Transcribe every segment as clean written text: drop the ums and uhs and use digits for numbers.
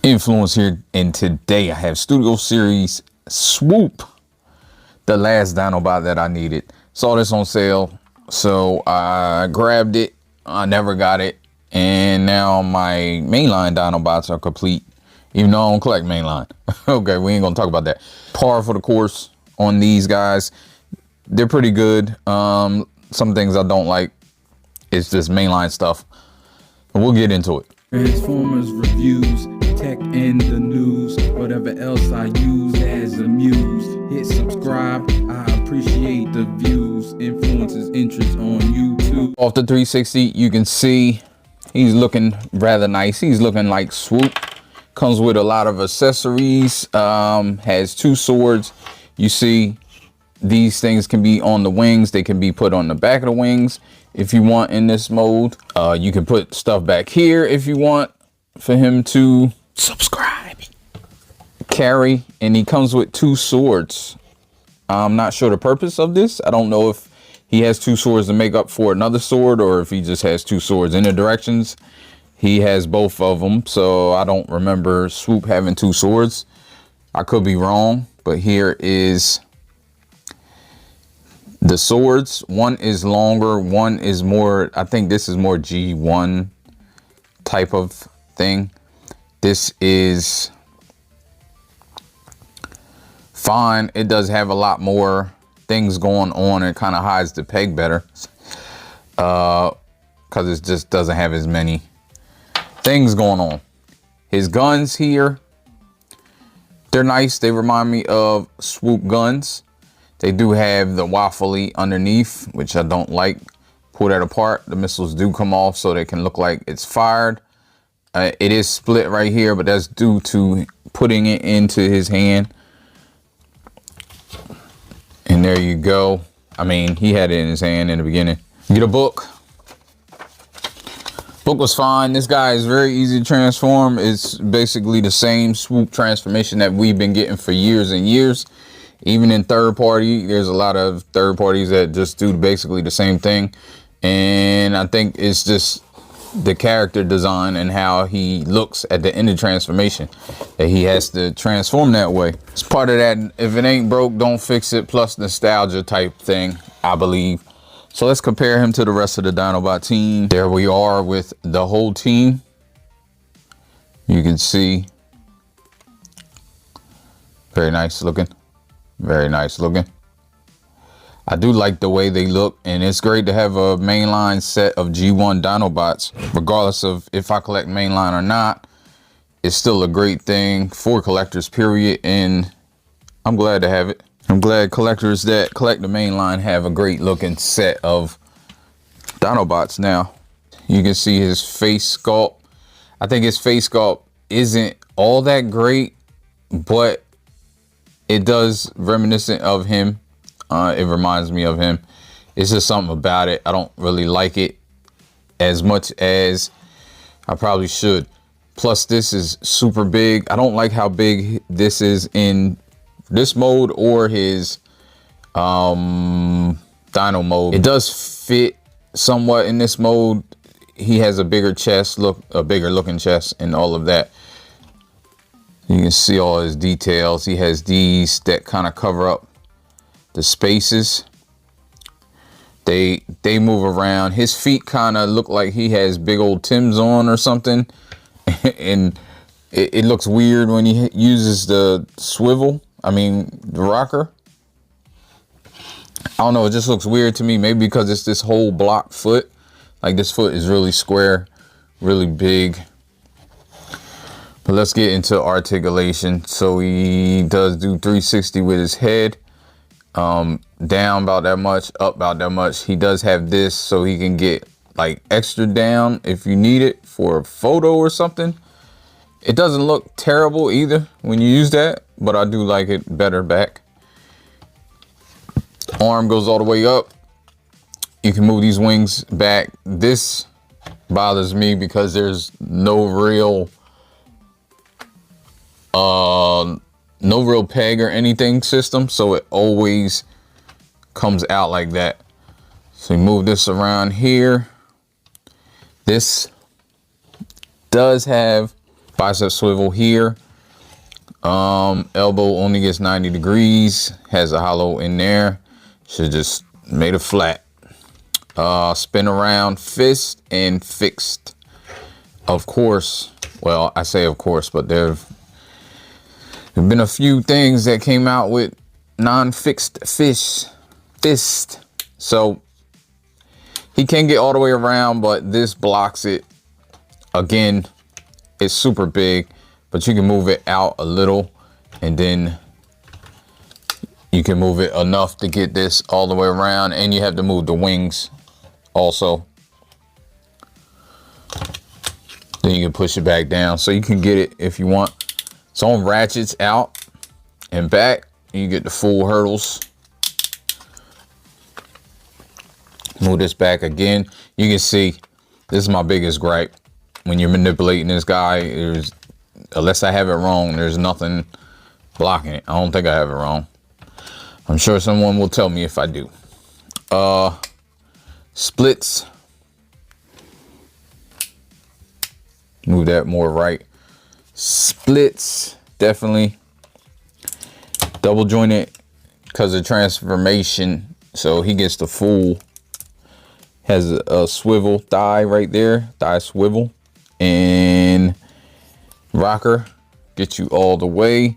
Influence here, and today I have Studio Series Swoop, the last Dinobot that I needed. Saw this on sale, so I grabbed it. I never got it, and now my mainline Dinobots are complete, even though I don't collect mainline. Okay, we ain't gonna talk about that. Par for the course on these guys. They're pretty good. Some things I don't like is just mainline stuff, but we'll get into it. Transformers reviews, tech and the news, whatever else I use as a muse. Hit subscribe, I appreciate the views. Influences interest on YouTube. Off the 360, you can see he's looking rather nice. He's looking like Swoop. Comes with a lot of accessories. Has two swords. You see these things can be on the wings. They can be put on the back of the wings if you want in this mode. You can put stuff back here if you want for him to subscribe, carry, and he comes with two swords. I'm not sure the purpose of this. I don't know if he has two swords to make up for another sword, or if he just has two swords in the directions. He has both of them, so I don't remember Swoop having two swords. I could be wrong, but here is the swords. One is longer, one is more, I think this is more G1 type of thing. This is fine. It does have a lot more things going on. It kind of hides the peg better because it just doesn't have as many things going on. His guns here, they're nice. They remind me of Swoop guns. They do have the waffly underneath, which I don't like. Pull that apart. The missiles do come off so they can look like it's fired. It is split right here, but that's due to putting it into his hand. And there you go. I mean, he had it in his hand in the beginning. Get a book. Book was fine. This guy is very easy to transform. It's basically the same Swoop transformation that we've been getting for years and years. Even in third party, there's a lot of third parties that just do basically the same thing. And I think it's just the character design and how he looks at the end of transformation that he has to transform that way. It's part of that if it ain't broke, don't fix it, plus nostalgia type thing, I believe. So let's compare him to the rest of the Dinobot team. There we are with the whole team. You can see, very nice looking. Very nice looking. I do like the way they look, and it's great to have a mainline set of G1 Dinobots. Regardless of if I collect mainline or not, it's still a great thing for collectors, period, and I'm glad to have it. I'm glad collectors that collect the mainline have a great looking set of Dinobots now. You can see his face sculpt. I think his face sculpt isn't all that great, but it does reminiscent of him. It reminds me of him. It's just something about it. I don't really like it as much as I probably should. Plus, this is super big. I don't like how big this is in this mode or his Dino mode. It does fit somewhat in this mode. He has a bigger chest, a bigger looking chest, and all of that. You can see all his details. He has these that kind of cover up the spaces. They move around. His feet kind of look like he has big old Timbs on or something. And it looks weird when he uses the swivel. I mean, the rocker. I don't know. It just looks weird to me. Maybe because it's this whole block foot. Like this foot is really square, really big. But let's get into articulation. So he does do 360 with his head. Down about that much, up about that much. He does have this so he can get like extra down if you need it for a photo or something. It doesn't look terrible either when you use that, but I do like it better back. Arm goes all the way up. You can move these wings back. This bothers me because there's no real peg or anything system, so it always comes out like that. So you move this around here. This does have bicep swivel here. Elbow only gets 90 degrees, has a hollow in there. Should just made it flat. Spin around, fist and fixed. Of course, well, I say of course, but there've been a few things that came out with non-fixed fist. So he can get all the way around, but this blocks it. Again, it's super big, but you can move it out a little, and then you can move it enough to get this all the way around, and you have to move the wings also. Then you can push it back down, so you can get it if you want. It's on ratchets out and back. You get the full hurdles. Move this back again. You can see this is my biggest gripe when you're manipulating this guy. There's, unless I have it wrong, there's nothing blocking it. I don't think I have it wrong. I'm sure someone will tell me if I do. Splits. Move that more right. Splits, definitely. Double jointed because of transformation. So he gets the full, has a swivel thigh right there, thigh swivel, and rocker get you all the way.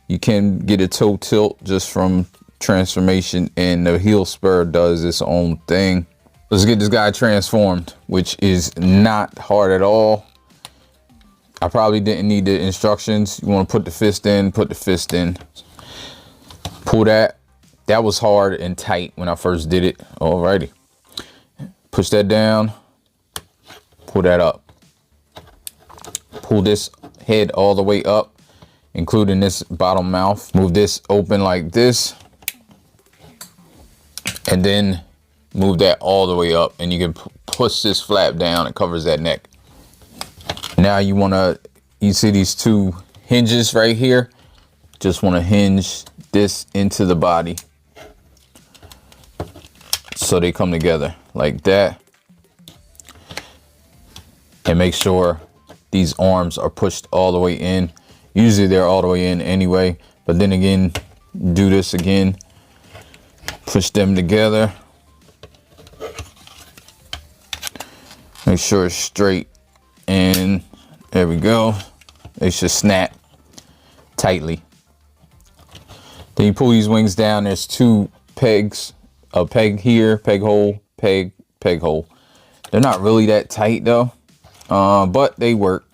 You can get a toe tilt just from transformation, and the heel spur does its own thing. Let's get this guy transformed, which is not hard at all. I probably didn't need the instructions. You want to put the fist in, put the fist in. Pull that. That was hard and tight when I first did it. Alrighty. Push that down. Pull that up. Pull this head all the way up, including this bottom mouth. Move this open like this. And then move that all the way up, and you can push this flap down. It covers that neck. Now you see these two hinges right here. Just want to hinge this into the body so they come together like that. And make sure these arms are pushed all the way in. Usually they're all the way in anyway, but then again, do this again. Push them together. Make sure it's straight, and there we go. They should snap tightly. Then you pull these wings down. There's two pegs, a peg here, peg hole, peg hole. They're not really that tight though, but they work.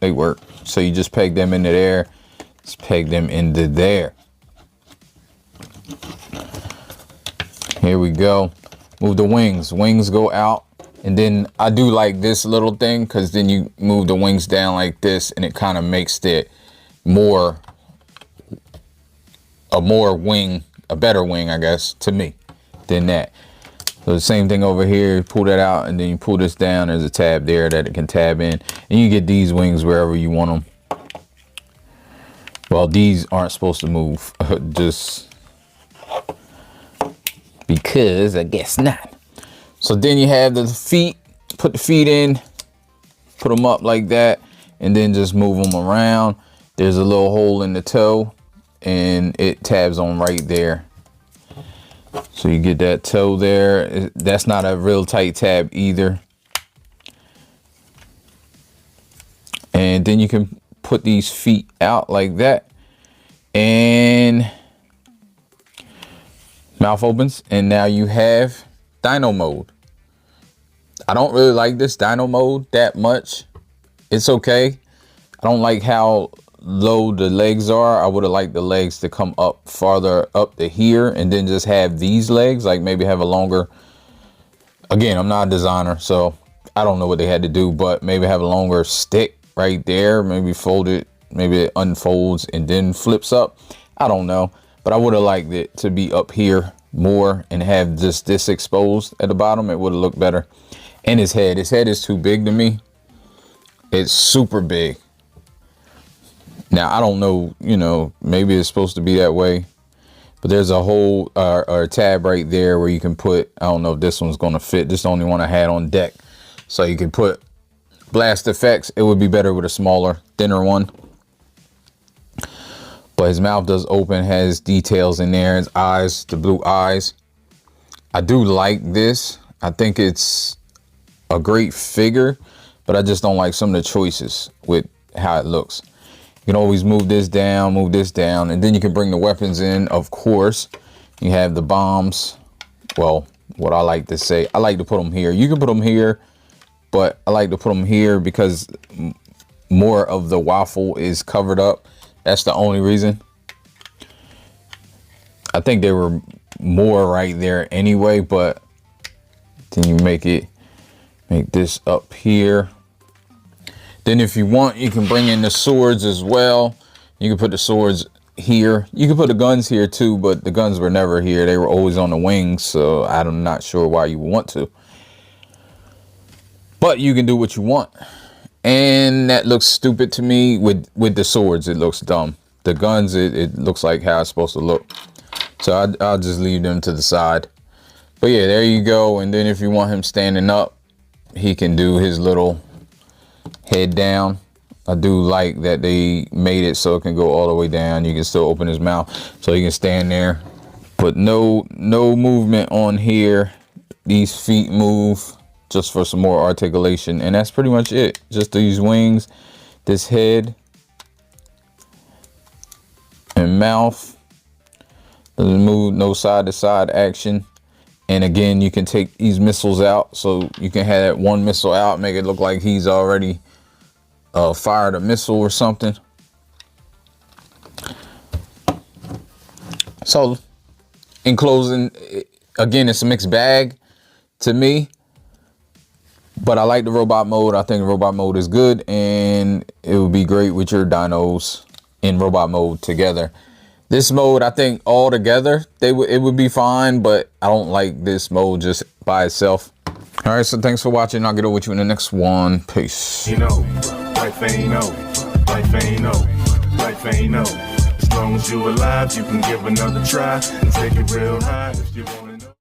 They work. So you just peg them into there. Just peg them into there. Here we go. Move the wings. Wings go out. And then I do like this little thing, because then you move the wings down like this, and it kind of makes it a better wing, I guess, to me, than that. So the same thing over here, you pull that out, and then you pull this down. There's a tab there that it can tab in, and you get these wings wherever you want them. Well, these aren't supposed to move, just because I guess not. So then you have the feet. Put the feet in, put them up like that, and then just move them around. There's a little hole in the toe, and it tabs on right there. So you get that toe there. That's not a real tight tab either. And then you can put these feet out like that, and mouth opens, and now you have Dino mode. I don't really like this Dino mode that much. It's okay. I don't like how low the legs are. I would have liked the legs to come up farther up to here, and then just have these legs, like maybe have a longer, again, I'm not a designer, so I don't know what they had to do, but maybe have a longer stick right there, maybe fold it, maybe it unfolds and then flips up. I don't know, but I would have liked it to be up here more and have just this exposed at the bottom. It would have looked better. And his head is too big to me. It's super big. Now I don't know, you know, maybe it's supposed to be that way, but there's a hole or a tab right there where you can put, I don't know if this one's going to fit. This is the only one I had on deck, so you can put blast effects, it would be better with a smaller, thinner one. But his mouth does open, has details in there. His eyes, the blue eyes. I do like this. I think it's a great figure, but I just don't like some of the choices with how it looks. You can always move this down, and then you can bring the weapons in, of course. You have the bombs. Well, what I like to say, I like to put them here. You can put them here, but I like to put them here because more of the waffle is covered up. That's the only reason. I think there were more right there anyway, but then you make this up here. Then if you want, you can bring in the swords as well. You can put the swords here. You can put the guns here too, but the guns were never here. They were always on the wings, so I'm not sure why you would want to. But you can do what you want. And that looks stupid to me. With the swords, it looks dumb. The guns, it looks like how it's supposed to look. So I'll just leave them to the side. But yeah, there you go. And then if you want him standing up, he can do his little head down. I do like that they made it so it can go all the way down. You can still open his mouth so he can stand there. But no movement on here. These feet move just for some more articulation. And that's pretty much it. Just these wings, this head, and mouth. Doesn't move, no side to side action. And again, you can take these missiles out, so you can have that one missile out, make it look like he's already fired a missile or something. So in closing, again, it's a mixed bag to me, but I like the robot mode. I think robot mode is good, and it would be great with your dinos in robot mode together. This mode, I think all together, it would be fine, but I don't like this mode just by itself. All right, so thanks for watching. I'll get over with you in the next one. Peace. You know, life ain't over, life ain't over, life ain't over. As long as you're alive, you can give another try and take it real high if you want.